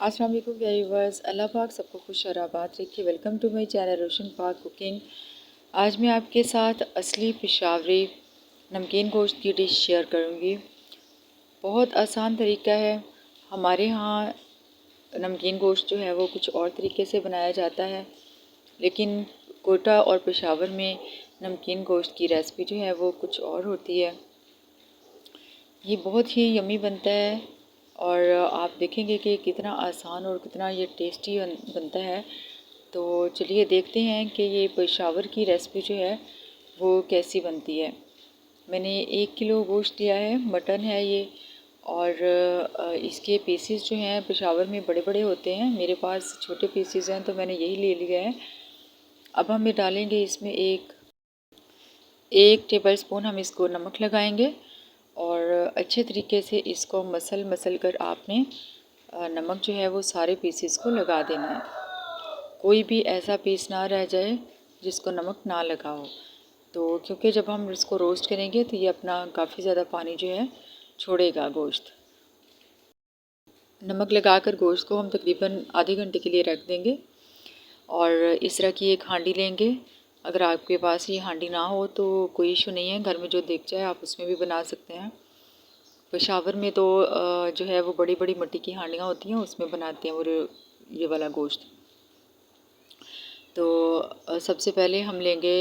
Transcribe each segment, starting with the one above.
अस्सलाम वालेकुम व्यूअर्स, अल्लाह पाक सबको खुश और आबाद रखे। वेलकम टू माई चैनल रोशन पाक कुकिंग। आज मैं आपके साथ असली पेशावरी नमकीन गोश्त की डिश शेयर करूंगी। बहुत आसान तरीका है। हमारे यहाँ नमकीन गोश्त जो है वो कुछ और तरीके से बनाया जाता है, लेकिन कोटा और पेशावर में नमकीन गोश्त की रेसिपी जो है वो कुछ और होती है। ये बहुत ही यम्मी बनता है और आप देखेंगे कि कितना आसान और कितना ये टेस्टी बनता है। तो चलिए देखते हैं कि ये पेशावर की रेसिपी जो है वो कैसी बनती है। मैंने 1 किलो गोश्त लिया है, मटन है ये, और इसके पीसेस जो हैं पेशावर में बड़े बड़े होते हैं। मेरे पास छोटे पीसेस हैं तो मैंने यही ले लिया है। अब हम डालेंगे इसमें एक टेबल स्पून हम इसको नमक लगाएंगे और अच्छे तरीके से इसको मसल कर आपने नमक जो है वो सारे पीसेस को लगा देना है। कोई भी ऐसा पीस ना रह जाए जिसको नमक ना लगा हो। तो क्योंकि जब हम इसको रोस्ट करेंगे तो ये अपना काफ़ी ज़्यादा पानी जो है छोड़ेगा गोश्त। नमक लगाकर गोश्त को हम तकरीबन आधे घंटे के लिए रख देंगे और इस तरह की एक हांडी लेंगे। अगर आपके पास ये हांडी ना हो तो कोई इशू नहीं है, घर में जो दिख जाए आप उसमें भी बना सकते हैं। पेशावर में तो जो है वो बड़ी बड़ी मिट्टी की हांडियाँ होती हैं, उसमें बनाते हैं और ये वाला गोश्त। तो सबसे पहले हम लेंगे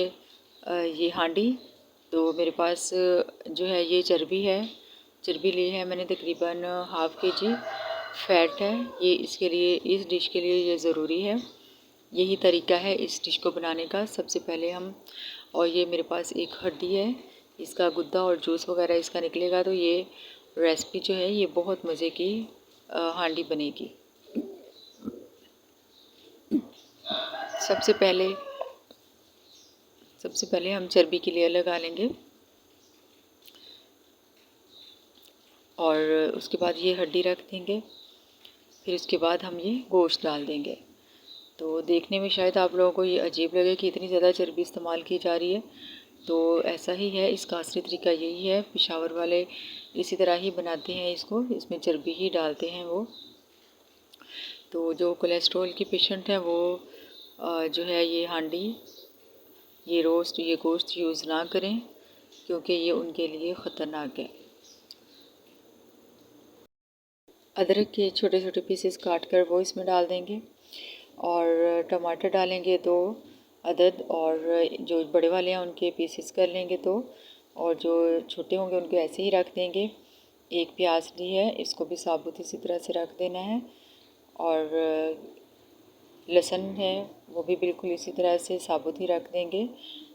ये हांडी। तो मेरे पास जो है ये चर्बी ली है मैंने, तकरीबन ½ kg फ़ैट है ये। इसके लिए, इस डिश के लिए ये ज़रूरी है। यही तरीका है इस डिश को बनाने का। सबसे पहले हम, और ये मेरे पास एक हड्डी है, इसका गुद्दा और जूस वगैरह इसका निकलेगा, तो ये रेसिपी जो है ये बहुत मज़े की हांडी बनेगी। सबसे पहले हम चर्बी की लेयर लगा लेंगे और उसके बाद ये हड्डी रख देंगे। फिर उसके बाद हम ये गोश्त डाल देंगे। तो देखने में शायद आप लोगों को ये अजीब लगे कि इतनी ज़्यादा चर्बी इस्तेमाल की जा रही है, तो ऐसा ही है। इसका असली तरीका यही है। पेशावर वाले इसी तरह ही बनाते हैं इसको, इसमें चर्बी ही डालते हैं वो। तो जो कोलेस्ट्रॉल की पेशेंट हैं वो जो है ये हांडी, ये गोश्त यूज़ ना करें, क्योंकि ये उनके लिए ख़तरनाक है। अदरक के छोटे छोटे पीसेस काट कर वो इसमें डाल देंगे और टमाटर डालेंगे 2 अदद, और जो बड़े वाले हैं उनके पीसेस कर लेंगे 2, और जो छोटे होंगे उनको ऐसे ही रख देंगे। एक प्याज ली है, इसको भी साबुत इसी तरह से रख देना है। और लहसुन है वो भी बिल्कुल इसी तरह से साबुत ही रख देंगे।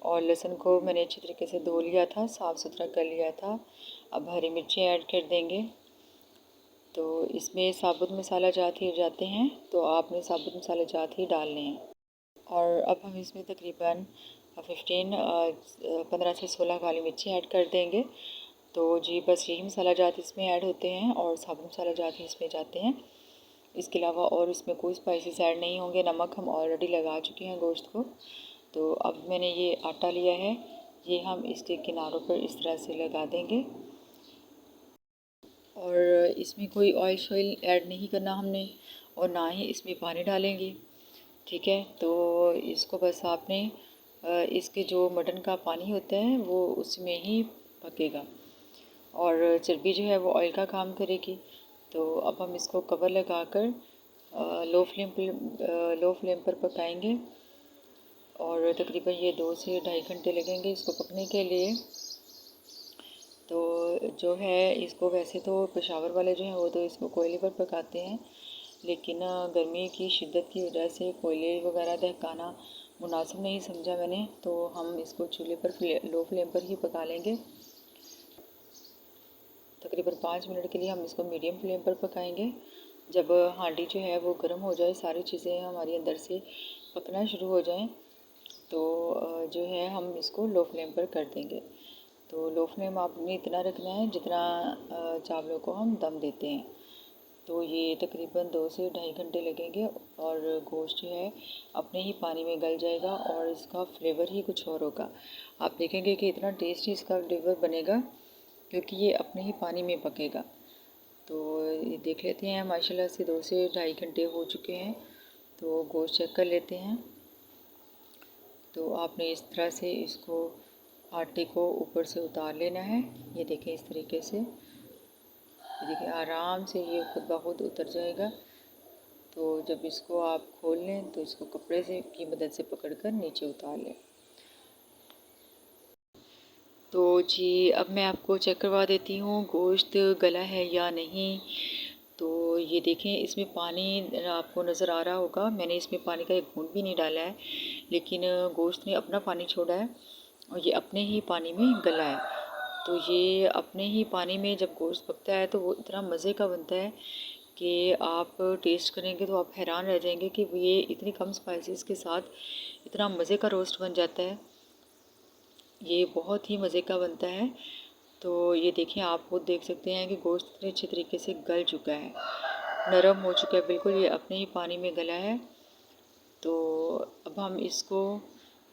और लहसुन को मैंने अच्छी तरीके से धो लिया था, साफ़ सुथरा कर लिया था। अब हरी मिर्ची ऐड कर देंगे। तो इसमें साबुत मसाला जात ही जाते हैं, तो आपने साबुत मसाले जात ही डालने हैं। और अब हम इसमें तकरीबन 15 से 16 काली मिर्ची ऐड कर देंगे। तो जी बस यही मसाला जात इसमें ऐड होते हैं और साबुत मसाला जात ही इसमें जाते हैं। इसके अलावा और इसमें कोई स्पाइसेस ऐड नहीं होंगे। नमक हम ऑलरेडी लगा चुके हैं गोश्त को। तो अब मैंने ये आटा लिया है, ये हम इसके किनारों पर इस तरह से लगा देंगे और इसमें कोई ऑयल शॉयल ऐड नहीं करना हमने, और ना ही इसमें पानी डालेंगे। ठीक है, तो इसको बस आपने इसके जो मटन का पानी होता है वो उसमें ही पकेगा और चर्बी जो है वो ऑयल का काम करेगी। तो अब हम इसको कवर लगाकर लो फ्लेम पर पकाएंगे और तकरीबन ये 2 से ढाई घंटे लगेंगे इसको पकने के लिए। तो जो है इसको, वैसे तो पेशावर वाले जो हैं वो तो इसको कोयले पर पकाते हैं, लेकिन गर्मी की शिद्दत की वजह से कोयले वगैरह दहकाना मुनासिब नहीं समझा मैंने, तो हम इसको चूल्हे पर लो फ्लेम पर ही पका लेंगे। तकरीबन 5 मिनट के लिए हम इसको मीडियम फ्लेम पर पकाएंगे। जब हांडी जो है वो गर्म हो जाए, सारी चीज़ें हमारी अंदर से पकना शुरू हो जाएं, तो जो है हम इसको लो फ्लेम पर कर देंगे। तो लो फ्लेम आपने इतना रखना है जितना चावलों को हम दम देते हैं। तो ये तकरीबन 2 से ढाई घंटे लगेंगे और गोश्त जो है अपने ही पानी में गल जाएगा और इसका फ्लेवर ही कुछ और होगा। आप देखेंगे कि इतना टेस्टी इसका फ्लेवर बनेगा, क्योंकि ये अपने ही पानी में पकेगा। तो ये देख लेते हैं, माशाल्लाह से 2 से ढाई घंटे हो चुके हैं। तो गोश्त चेक कर लेते हैं। तो आपने इस तरह से इसको आटे को ऊपर से उतार लेना है। ये देखें इस तरीके से, ये देखिए आराम से ये खुद ब खुद उतर जाएगा। तो जब इसको आप खोल लें तो इसको कपड़े से की मदद से पकड़कर नीचे उतार लें। तो जी अब मैं आपको चेक करवा देती हूँ गोश्त गला है या नहीं। तो ये देखें, इसमें पानी आपको नज़र आ रहा होगा, मैंने इसमें पानी का एक बूंद भी नहीं डाला है, लेकिन गोश्त ने अपना पानी छोड़ा है और ये अपने ही पानी में गला है। तो ये अपने ही पानी में जब गोश्त पकता है तो वो इतना मज़े का बनता है कि आप टेस्ट करेंगे तो आप हैरान रह जाएंगे कि ये इतनी कम स्पाइसेस के साथ इतना मज़े का रोस्ट बन जाता है। ये बहुत ही मज़े का बनता है। तो ये देखिए, आप खुद देख सकते हैं कि गोश्त इतने अच्छे तरीके से गल चुका है, नरम हो चुका है बिल्कुल, ये अपने ही पानी में गला है। तो अब हम इसको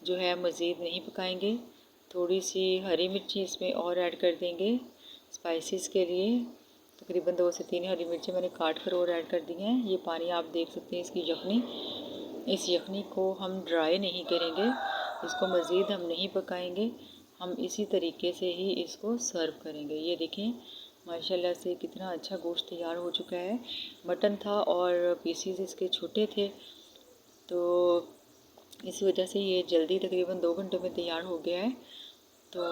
जो है मज़ीद नहीं पकाएंगे। थोड़ी सी हरी मिर्ची इसमें और ऐड कर देंगे स्पाइसेस के लिए। तकरीबन 2 से 3 हरी मिर्ची मैंने काट कर और ऐड कर दी हैं। ये पानी आप देख सकते हैं, इसकी यखनी, इस यखनी को हम ड्राई नहीं करेंगे, इसको मज़ीद हम नहीं पकाएंगे, हम इसी तरीके से ही इसको सर्व करेंगे। ये देखें माशाल्लाह से कितना अच्छा गोश्त तैयार हो चुका है। मटन था और पीसीज इसके छोटे थे, तो इस वजह से ये जल्दी तकरीबन 2 घंटे में तैयार हो गया है। तो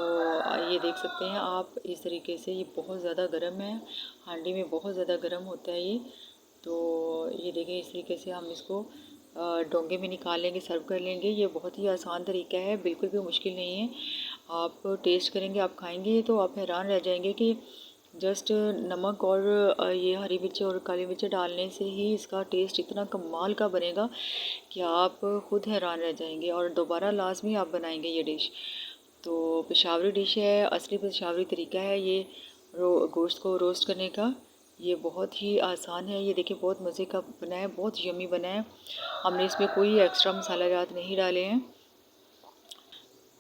ये देख सकते हैं आप इस तरीके से, ये बहुत ज़्यादा गर्म है, हांडी में बहुत ज़्यादा गर्म होता है ये। तो ये देखें इस तरीके से हम इसको डोंगे में निकाल लेंगे, सर्व कर लेंगे। ये बहुत ही आसान तरीका है, बिल्कुल भी मुश्किल नहीं है। आप टेस्ट करेंगे, आप खाएंगे तो आप हैरान रह जाएंगे कि जस्ट नमक और ये हरी मिर्ची और काली मिर्ची डालने से ही इसका टेस्ट इतना कमाल का बनेगा कि आप खुद हैरान रह जाएंगे और दोबारा लाजमी आप बनाएंगे ये डिश। तो पेशावरी डिश है, असली पेशावरी तरीका है ये गोश्त को रोस्ट करने का। ये बहुत ही आसान है। ये देखिए बहुत मज़े का बना है, बहुत यमी बना है। हमने इसमें कोई एक्स्ट्रा मसाला जात नहीं डाले हैं।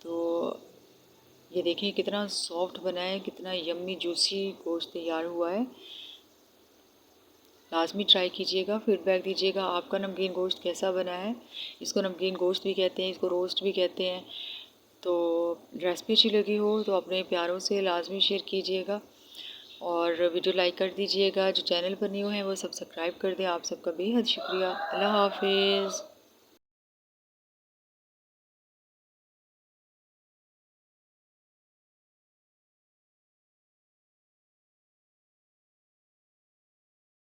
तो ये देखिए कितना सॉफ्ट बना है, कितना यम्मी जूसी गोश्त तैयार हुआ है। लाजमी ट्राई कीजिएगा, फीडबैक दीजिएगा आपका नमकीन गोश्त कैसा बना है। इसको नमकीन गोश्त भी कहते हैं, इसको रोस्ट भी कहते हैं। तो रेसिपी अच्छी लगी हो तो अपने प्यारों से लाजमी शेयर कीजिएगा और वीडियो लाइक कर दीजिएगा। जो चैनल पर न्यू है वो सब्सक्राइब कर दें। आप सबका बेहद शुक्रिया। अल्लाह हाफिज़।